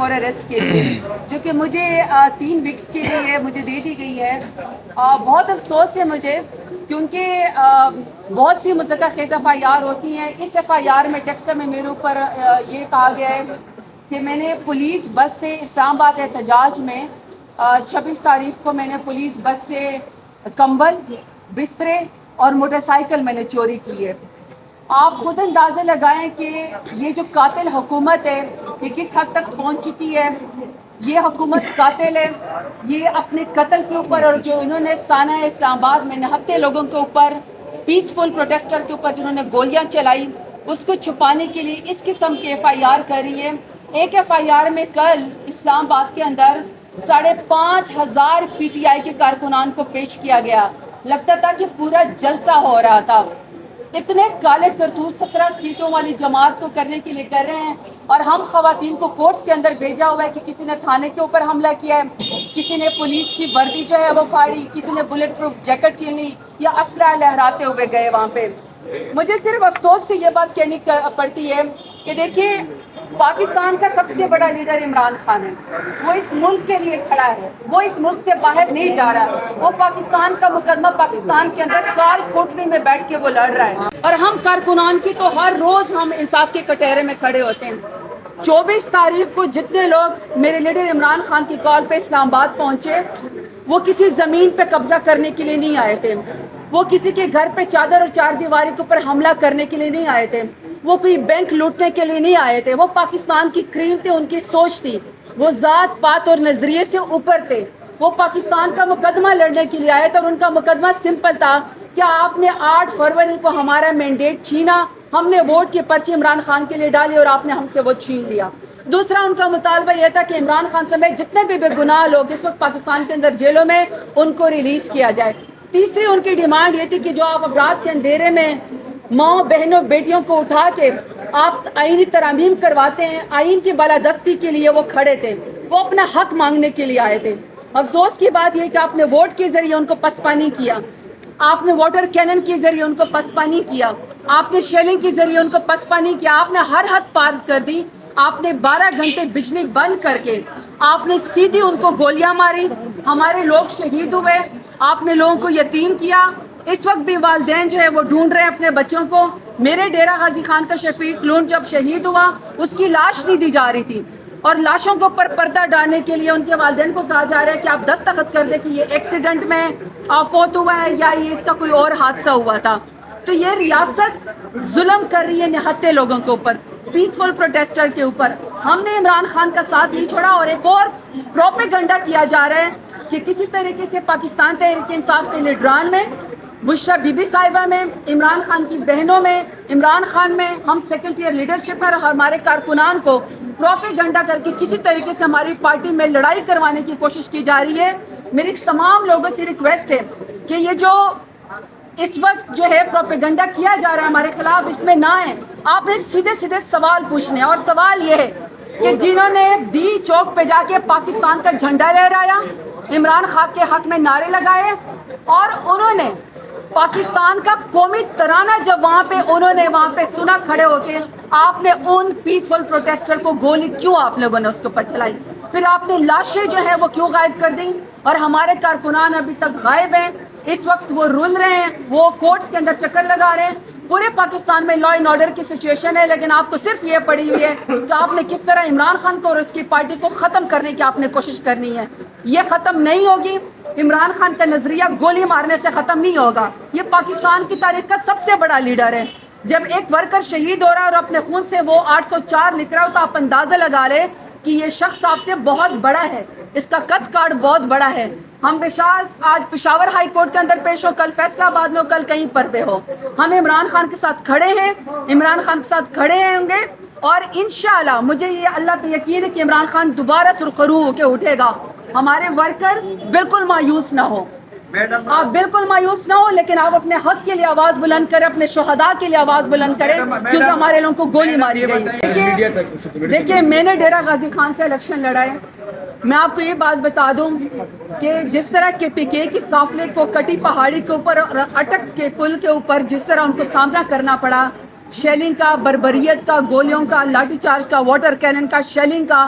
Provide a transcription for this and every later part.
For arrest کے لیے، جو کہ مجھے 3 ویکس کے لیے مجھے دے دی گئی ہے۔ بہت افسوس ہے مجھے، کیونکہ بہت سی متضررہ خیز FIR ہوتی ہیں۔ اس FIR میں ٹیکسٹ میں میرے اوپر یہ کہا گیا ہے کہ میں نے پولیس بس سے اسلام آباد احتجاج میں 26 تاریخ کو میں نے پولیس بس سے کمبل، بسترے اور موٹر سائیکل میں نے چوری کی ہے۔ آپ خود اندازہ لگائیں کہ یہ جو قاتل حکومت ہے یہ کس حد تک پہنچ چکی ہے۔ یہ حکومت قاتل ہے، یہ اپنے قتل کے اوپر اور جو انہوں نے سانحہ اسلام آباد میں نہتے لوگوں کے اوپر، پیسفل پروٹیسٹر کے اوپر جنہوں نے گولیاں چلائی، اس کو چھپانے کے لیے اس قسم کے FIR کر رہی ہے۔ ایک FIR میں کل اسلام آباد کے اندر 5,500 PTI کے کارکنان کو پیش کیا گیا۔ لگتا تھا کہ پورا جلسہ ہو رہا تھا۔ اتنے کالے کرتوت 17 سیٹوں والی جماعت کو کرنے کے لیے کر رہے ہیں، اور ہم خواتین کو کورٹس کے اندر بھیجا ہوا ہے کہ کسی نے تھانے کے اوپر حملہ کیا ہے، کسی نے پولیس کی وردی جو ہے وہ پھاڑی، کسی نے بلٹ پروف جیکٹ چھینی یا اسلحہ لہراتے ہوئے گئے وہاں پہ۔ مجھے صرف افسوس سے یہ بات کہنی پڑتی ہے کہ دیکھیے، پاکستان کا سب سے بڑا لیڈر عمران خان ہے، وہ اس ملک کے لیے کھڑا ہے، وہ اس ملک سے باہر نہیں جا رہا، وہ پاکستان کا مقدمہ پاکستان کے اندر کال کوٹری میں بیٹھ کے وہ لڑ رہا ہے، اور ہم کارکنان کی تو ہر روز ہم انصاف کے کٹہرے میں کھڑے ہوتے ہیں۔ 24 تاریخ کو جتنے لوگ میرے لیڈر عمران خان کی کال پہ اسلام آباد پہنچے، وہ کسی زمین پہ قبضہ کرنے کے لیے نہیں آئے تھے، وہ کسی کے گھر پہ چادر اور چار دیواری کے اوپر حملہ کرنے کے لیے نہیں آئے تھے، وہ کوئی بینک لوٹنے کے لیے نہیں آئے تھے، وہ پاکستان کی کریم تھے، ان کی سوچ تھی، وہ ذات پات اور نظریے سے اوپر تھے، وہ پاکستان کا مقدمہ لڑنے کے لیے آئے تھے، اور ان کا مقدمہ سمپل تھا کہ آپ نے 8 فروری کو ہمارا مینڈیٹ چھینا، ہم نے ووٹ کی پرچی عمران خان کے لیے ڈالی اور آپ نے ہم سے وہ چھین لیا۔ دوسرا ان کا مطالبہ یہ تھا کہ عمران خان سمیت جتنے بھی بے گناہ لوگ اس وقت پاکستان کے اندر جیلوں میں، ان کو ریلیز کیا جائے۔ تیسری ان کی ڈیمانڈ یہ تھی کہ جو آپ اب رات کے اندھیرے میں ماں بہنوں بیٹیوں کو اٹھا کے آپ آئینی ترامیم کرواتے ہیں، آئین کی بالادستی کے لیے وہ کھڑے تھے، وہ اپنا حق مانگنے کے لیے آئے تھے۔ افسوس کی بات یہ کہ آپ نے ووٹ کے ذریعے ان کو پسپانی کیا، آپ نے واٹر کینن کے ذریعے ان کو پسپانی کیا، آپ نے شیلنگ کے ذریعے ان کو پسپانی کیا، آپ نے ہر حد پار کر دی، آپ نے 12 گھنٹے بجلی بند کر کے آپ نے سیدھی ان کو گولیاں ماری، ہمارے لوگ شہید ہوئے، آپ نے لوگوں کو یتیم کیا۔ اس وقت بھی والدین جو ہے وہ ڈھونڈ رہے ہیں اپنے بچوں کو۔ میرے ڈیرہ غازی خان کا شفیق لون جب شہید ہوا، اس کی لاش نہیں دی جا رہی تھی، اور لاشوں کے اوپر پردہ ڈالنے کے لیے ان کے والدین کو کہا جا رہا ہے کہ آپ دستخط کر دیں کہ یہ ایکسیڈنٹ میں فوت ہوا ہے یا یہ اس کا کوئی اور حادثہ ہوا تھا۔ تو یہ ریاست ظلم کر رہی ہے نہتے لوگوں کے اوپر، پیسفل پروٹیسٹر کے اوپر۔ ہم نے عمران خان کا ساتھ نہیں چھوڑا، اور ایک اور پروپیگنڈا کیا جا رہا ہے کہ کسی طریقے سے پاکستان تحریک انصاف کے لیڈران میں، بشرا بی بی صاحبہ میں، عمران خان کی بہنوں میں، عمران خان میں، ہم سیکنڈ ایئر لیڈرشپ میں اور ہمارے کارکنان کو پروپیگنڈا کر کے کسی طریقے سے ہماری پارٹی میں لڑائی کروانے کی کوشش کی جا رہی ہے۔ میری تمام لوگوں سے ریکویسٹ ہے کہ یہ جو اس وقت جو ہے پروپیگنڈا کیا جا رہا ہے ہمارے خلاف، اس میں نہ آئیں۔ آپ نے سیدھے سیدھے سوال پوچھنے ہیں، اور سوال یہ ہے کہ جنہوں نے دی چوک پہ جا کے پاکستان کا جھنڈا لہرایا، عمران خان کے حق میں نعرے لگائے، اور انہوں نے پاکستان کا قومی ترانہ جب انہوں نے وہاں پہ سنا کھڑے ہو کے، آپ نے ان پیسفل پروٹیسٹر کو گولی کیوں آپ لوگوں نے اس کے اوپر چلائی؟ پھر آپ نے لاشیں جو ہے وہ کیوں غائب کر دیں؟ اور ہمارے کارکنان ابھی تک غائب ہیں، اس وقت وہ رول رہے ہیں، وہ کورٹس کے اندر چکر لگا رہے ہیں۔ پورے پاکستان میں لا اینڈ آرڈر کی سچویشن ہے، لیکن آپ کو صرف یہ پڑی ہوئی ہے کہ آپ نے کس طرح عمران خان کو اور اس کی پارٹی کو ختم کرنے کی آپ نے کوشش کرنی ہے۔ یہ ختم نہیں ہوگی۔ عمران خان کا نظریہ گولی مارنے سے ختم نہیں ہوگا۔ یہ پاکستان کی تاریخ کا سب سے بڑا لیڈر ہے۔ جب ایک ورکر شہید ہو رہا ہے اور اپنے خون سے وہ 804 لکھ رہا ہو، تو آپ اندازہ لگا لیں کہ یہ شخص آپ سے بہت بڑا ہے، اس کا قد کاٹ بہت بڑا ہے۔ ہم آج پشاور ہائی کورٹ کے اندر پیش ہو، کل فیصلہ آباد میں ہو، کل کہیں پر بھی ہو، ہم عمران خان کے ساتھ کھڑے ہیں، عمران خان کے ساتھ کھڑے ہوں گے، اور انشاءاللہ مجھے یہ اللہ پہ یقین ہے کہ عمران خان دوبارہ سرخرو ہو کے اٹھے گا۔ ہمارے ورکرز بالکل مایوس نہ ہو، آپ بالکل مایوس نہ ہو، لیکن آپ اپنے حق کے لیے آواز بلند کریں، اپنے شہداء کے لیے آواز بلند کریں، کیونکہ ہمارے لوگوں کو گولی ماری گئی۔ دیکھیے میں نے ڈیرہ غازی خان سے الیکشن لڑا ہے۔ میں آپ کو یہ بات بتا دوں کہ جس طرح کے PK کے قافلے کو کٹی پہاڑی کے اوپر اور اٹک کے پل کے اوپر جس طرح ان کو سامنا کرنا پڑا، شیلنگ کا، بربریت کا، گولیوں کا، لاٹھی چارج کا، واٹر کینن کا، شیلنگ کا،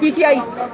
PTI।